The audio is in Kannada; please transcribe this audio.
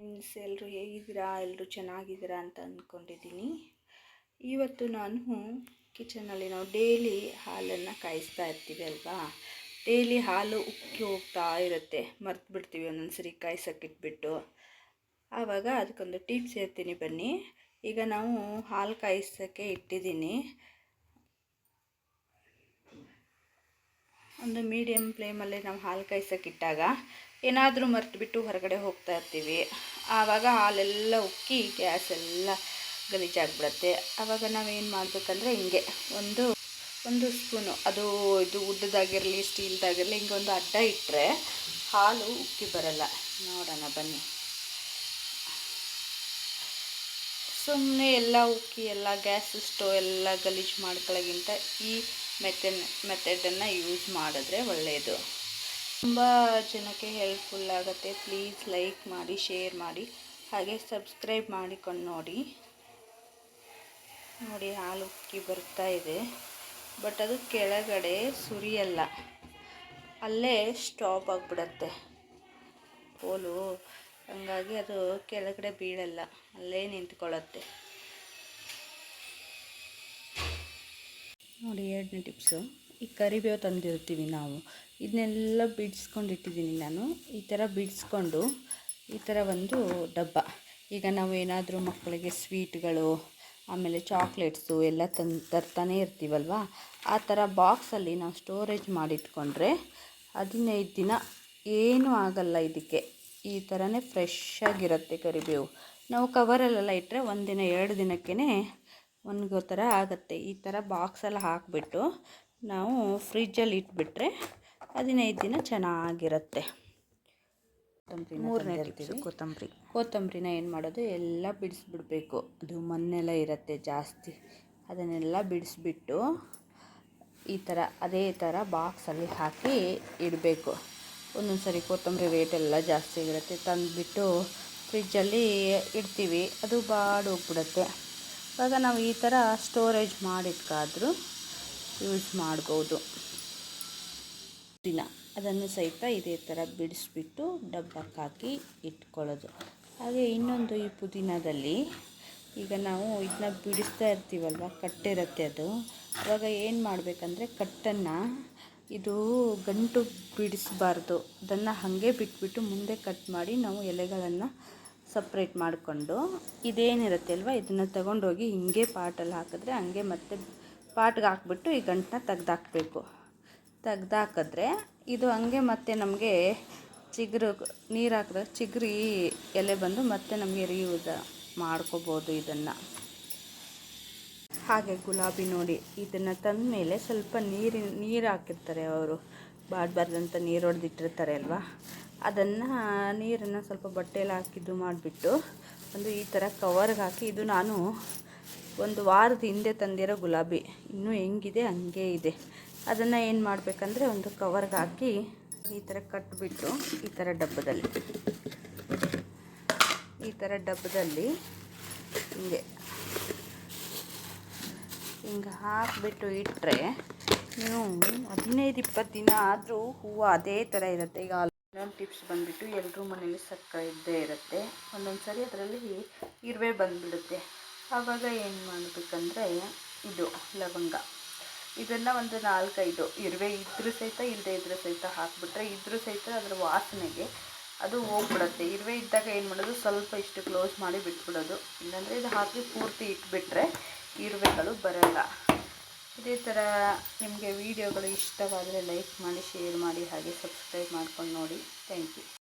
ಫ್ರೆಂಡ್ಸ್, ಎಲ್ಲರೂ ಹೇಗಿದ್ದೀರಾ? ಎಲ್ಲರೂ ಚೆನ್ನಾಗಿದ್ದೀರಾ ಅಂತ ಅಂದ್ಕೊಂಡಿದ್ದೀನಿ. ಇವತ್ತು ನಾನು ಕಿಚನಲ್ಲಿ ನಾವು ಡೈಲಿ ಹಾಲನ್ನು ಕಾಯಿಸ್ತಾ ಇರ್ತೀವಿ ಅಲ್ವಾ. ಡೈಲಿ ಹಾಲು ಉಕ್ಕಿ ಹೋಗ್ತಾ ಇರುತ್ತೆ, ಮರ್ತು ಬಿಡ್ತೀವಿ ಒಂದೊಂದು ಸರಿ ಕಾಯಿಸೋಕ್ಕಿಟ್ಬಿಟ್ಟು. ಆವಾಗ ಅದಕ್ಕೊಂದು ಟಿಪ್ಸ್ ಹೇಳ್ತೀನಿ ಬನ್ನಿ. ಈಗ ನಾವು ಹಾಲು ಕಾಯಿಸೋಕ್ಕೆ ಇಟ್ಟಿದ್ದೀನಿ. ಒಂದು ಮೀಡಿಯಮ್ ಫ್ಲೇಮಲ್ಲಿ ನಾವು ಹಾಲು ಕಾಯಿಸೋಕೆ ಇಟ್ಟಾಗ ಏನಾದರೂ ಮರೆತುಬಿಟ್ಟು ಹೊರಗಡೆ ಹೋಗ್ತಾ ಇರ್ತೀವಿ. ಆವಾಗ ಹಾಲೆಲ್ಲ ಉಕ್ಕಿ ಗ್ಯಾಸ್ ಎಲ್ಲ ಗಲೀಜಾಗಿಬಿಡುತ್ತೆ. ಆವಾಗ ನಾವೇನು ಮಾಡಬೇಕಂದ್ರೆ ಹಿಂಗೆ ಒಂದು ಸ್ಪೂನು, ಅದು ಇದು ಉದ್ದದಾಗಿರಲಿ ಸ್ಟೀಲ್ದಾಗಿರಲಿ, ಹಿಂಗೆ ಒಂದು ಅಡ್ಡ ಇಟ್ಟರೆ ಹಾಲು ಉಕ್ಕಿ ಬರಲ್ಲ. ನೋಡೋಣ ಬನ್ನಿ. ಸುಮ್ಮನೆ ಎಲ್ಲ ಉಕ್ಕಿ ಎಲ್ಲ ಗ್ಯಾಸ್ ಸ್ಟವ್ ಎಲ್ಲ ಗಲೀಜು ಮಾಡ್ಕೊಳ್ಳೋಕ್ಕಿಂತ ಈ ಮೆಥಡನ್ನು ಯೂಸ್ ಮಾಡಿದ್ರೆ ಒಳ್ಳೆಯದು. ತುಂಬ ಜನಕ್ಕೆ ಹೆಲ್ಪ್ಫುಲ್ ಆಗುತ್ತೆ. ಪ್ಲೀಸ್ ಲೈಕ್ ಮಾಡಿ, ಶೇರ್ ಮಾಡಿ, ಹಾಗೆ ಸಬ್ಸ್ಕ್ರೈಬ್ ಮಾಡಿಕೊಂಡು ನೋಡಿ. ಹಾಲು ಉಕ್ಕಿ ಬರ್ತಾ ಇದೆ, ಬಟ್ ಅದು ಕೆಳಗಡೆ ಸುರಿಯಲ್ಲ, ಅಲ್ಲೇ ಸ್ಟಾಪ್ ಆಗಿಬಿಡತ್ತೆ ಹೋಲು. ಹಂಗಾಗಿ ಅದು ಕೆಳಗಡೆ ಬೀಳಲ್ಲ, ಅಲ್ಲೇ ನಿಂತ್ಕೊಳ್ಳುತ್ತೆ. ನೋಡಿ, ಎರಡನೇ ಟಿಪ್ಸು. ಈ ಕರಿಬೇವು ತಂದಿರ್ತೀವಿ ನಾವು, ಇದನ್ನೆಲ್ಲ ಬಿಡಿಸ್ಕೊಂಡಿಟ್ಟಿದ್ದೀನಿ ನಾನು. ಈ ಥರ ಬಿಡಿಸ್ಕೊಂಡು ಈ ಥರ ಒಂದು ಡಬ್ಬ, ಈಗ ನಾವು ಏನಾದರೂ ಮಕ್ಕಳಿಗೆ ಸ್ವೀಟ್ಗಳು ಆಮೇಲೆ ಚಾಕ್ಲೇಟ್ಸು ಎಲ್ಲ ತರ್ತಾನೆ ಇರ್ತೀವಲ್ವ, ಆ ಥರ ಬಾಕ್ಸಲ್ಲಿ ನಾವು ಸ್ಟೋರೇಜ್ ಮಾಡಿಟ್ಕೊಂಡ್ರೆ 15 ದಿನ ಏನೂ ಆಗಲ್ಲ. ಇದಕ್ಕೆ ಈ ಥರನೇ ಫ್ರೆಶ್ ಆಗಿರುತ್ತೆ ಕರಿಬೇವು. ನಾವು ಕವರಲ್ಲೆಲ್ಲ ಇಟ್ಟರೆ 1 ದಿನ 2 ದಿನಕ್ಕೇ ಒಣಗೋ ಥರ ಆಗುತ್ತೆ. ಈ ಥರ ಬಾಕ್ಸಲ್ಲಿ ಹಾಕಿಬಿಟ್ಟು ನಾವು ಫ್ರಿಜ್ಜಲ್ಲಿ ಇಟ್ಬಿಟ್ರೆ 15 ದಿನ ಚೆನ್ನಾಗಿರುತ್ತೆ. ಮೂರನೇ ಟಿಪ್ಸು, ಕೊತ್ತಂಬರಿನ ಏನು ಮಾಡೋದು, ಎಲ್ಲ ಬಿಡಿಸ್ಬಿಡ್ಬೇಕು. ಅದು ಮಣ್ಣೆಲ್ಲ ಇರುತ್ತೆ ಜಾಸ್ತಿ, ಅದನ್ನೆಲ್ಲ ಬಿಡಿಸ್ಬಿಟ್ಟು ಈ ಥರ ಅದೇ ಥರ ಬಾಕ್ಸಲ್ಲಿ ಹಾಕಿ ಇಡಬೇಕು. ಒಂದೊಂದು ಸರಿ ಕೊತ್ತಂಬರಿ ರೇಟೆಲ್ಲ ಜಾಸ್ತಿ ಆಗಿರುತ್ತೆ, ತಂದುಬಿಟ್ಟು ಫ್ರಿಜ್ಜಲ್ಲಿ ಇಡ್ತೀವಿ, ಅದು ಬಾಡೋಗ್ಬಿಡುತ್ತೆ. ಆವಾಗ ನಾವು ಈ ಥರ ಸ್ಟೋರೇಜ್ ಮಾಡಿಟ್ಕಾದ್ರೂ ಯೂಸ್ ಮಾಡ್ಬೋದು. ದಿನ ಅದನ್ನು ಸಹಿತ ಇದೇ ಥರ ಬಿಡಿಸ್ಬಿಟ್ಟು ಡಬ್ಬಕ್ಕೆ ಹಾಕಿ ಇಟ್ಕೊಳ್ಳೋದು. ಹಾಗೆ ಇನ್ನೊಂದು, ಈ ಪುದೀನದಲ್ಲಿ ಈಗ ನಾವು ಇದನ್ನ ಬಿಡಿಸ್ತಾ ಇರ್ತೀವಲ್ವ, ಕಟ್ಟಿರುತ್ತೆ ಅದು. ಆವಾಗ ಏನು ಮಾಡಬೇಕಂದ್ರೆ ಕಟ್ಟನ್ನು, ಇದು ಗಂಟು ಬಿಡಿಸಬಾರ್ದು, ಅದನ್ನು ಹಾಗೆ ಬಿಟ್ಬಿಟ್ಟು ಮುಂದೆ ಕಟ್ ಮಾಡಿ ನಾವು ಎಲೆಗಳನ್ನು ಸಪ್ರೇಟ್ ಮಾಡಿಕೊಂಡು ಇದೇನಿರುತ್ತೆ ಅಲ್ವ, ಇದನ್ನು ತಗೊಂಡೋಗಿ ಹಿಂಗೆ ಪಾಟಲ್ಲಿ ಹಾಕಿದ್ರೆ ಹಂಗೆ ಮತ್ತೆ ಪಾಟ್ಗೆ ಹಾಕ್ಬಿಟ್ಟು ಈ ಗಂಟನ್ನ ತೆಗ್ದಾಕಬೇಕು. ತೆಗ್ದಾಕಿದ್ರೆ ಇದು ಹಂಗೆ ಮತ್ತೆ ನಮಗೆ ಚಿಗುರು, ನೀರು ಹಾಕಿದ್ರೆ ಚಿಗುರಿ ಎಲೆ ಬಂದು ಮತ್ತೆ ನಮಗೆ ರೀಯೂಸ್ ಮಾಡ್ಕೋಬೋದು ಇದನ್ನು. ಹಾಗೆ ಗುಲಾಬಿ ನೋಡಿ, ಇದನ್ನು ತಂದ ಮೇಲೆ ಸ್ವಲ್ಪ ನೀರು ಹಾಕಿರ್ತಾರೆ ಅವರು, ಬಾಡಬಾರ್ದಂತ ನೀರು ಹೊಡೆದಿಟ್ಟಿರ್ತಾರೆ ಅಲ್ವಾ, ಅದನ್ನು ನೀರನ್ನು ಸ್ವಲ್ಪ ಬಟ್ಟೆಯಲ್ಲಿ ಹಾಕಿದ್ದು ಮಾಡಿಬಿಟ್ಟು ಒಂದು ಈ ಥರ ಕವರ್ಗೆ ಹಾಕಿ, ಇದು ನಾನು 1 ವಾರದ ಹಿಂದೆ ತಂದಿರೋ ಗುಲಾಬಿ, ಇನ್ನೂ ಹೆಂಗಿದೆ ಹಂಗೆ ಇದೆ. ಅದನ್ನು ಏನು ಮಾಡಬೇಕಂದ್ರೆ ಒಂದು ಕವರ್ಗೆ ಹಾಕಿ ಈ ಥರ ಕಟ್ಟಿಬಿಟ್ಟು ಈ ಥರ ಡಬ್ಬದಲ್ಲಿ ಹಿಂಗೆ ಹಾಕಿಬಿಟ್ಟು ಇಟ್ಟರೆ ನೀವು 15-20 ದಿನ ಆದರೂ ಹೂವು ಅದೇ ಥರ ಇರುತ್ತೆ. ಈಗ ಇನ್ನೊಂದು ಟಿಪ್ಸ್ ಬಂದುಬಿಟ್ಟು, ಎಲ್ಲರೂ ಮನೇಲಿ ಸಕ್ಕರೆ ಇದ್ದೇ ಇರುತ್ತೆ, ಒಂದೊಂದು ಸರಿ ಅದರಲ್ಲಿ ಇರುವೆ ಬಂದುಬಿಡುತ್ತೆ. ಆವಾಗ ಏನು ಮಾಡಬೇಕಂದ್ರೆ ಇದು ಲವಂಗ, ಇದನ್ನು ಒಂದು 4-5 ಇರುವೆ ಇದ್ರೂ ಸಹಿತ ಇಲ್ಲದೇ ಇದ್ರೂ ಸಹಿತ ಹಾಕಿಬಿಟ್ರೆ, ಇದ್ರೂ ಸಹಿತ ಅದರ ವಾಸನೆಗೆ ಅದು ಹೋಗ್ಬಿಡುತ್ತೆ. ಇರುವೆ ಇದ್ದಾಗ ಏನು ಮಾಡೋದು, ಸ್ವಲ್ಪ ಇಷ್ಟು ಕ್ಲೋಸ್ ಮಾಡಿ ಬಿಟ್ಬಿಡೋದು, ಇಲ್ಲಾಂದರೆ ಇದು ಹಾಕಿ ಪೂರ್ತಿ ಇಟ್ಬಿಟ್ರೆ ಇರುವೆಗಳು ಬರಲ್ಲ. ಇದೇ ಥರ ನಿಮಗೆ ವಿಡಿಯೋಗಳು ಇಷ್ಟವಾದರೆ ಲೈಕ್ ಮಾಡಿ, ಶೇರ್ ಮಾಡಿ, ಹಾಗೆ ಸಬ್ಸ್ಕ್ರೈಬ್ ಮಾಡ್ಕೊಂಡು ನೋಡಿ. Thank you.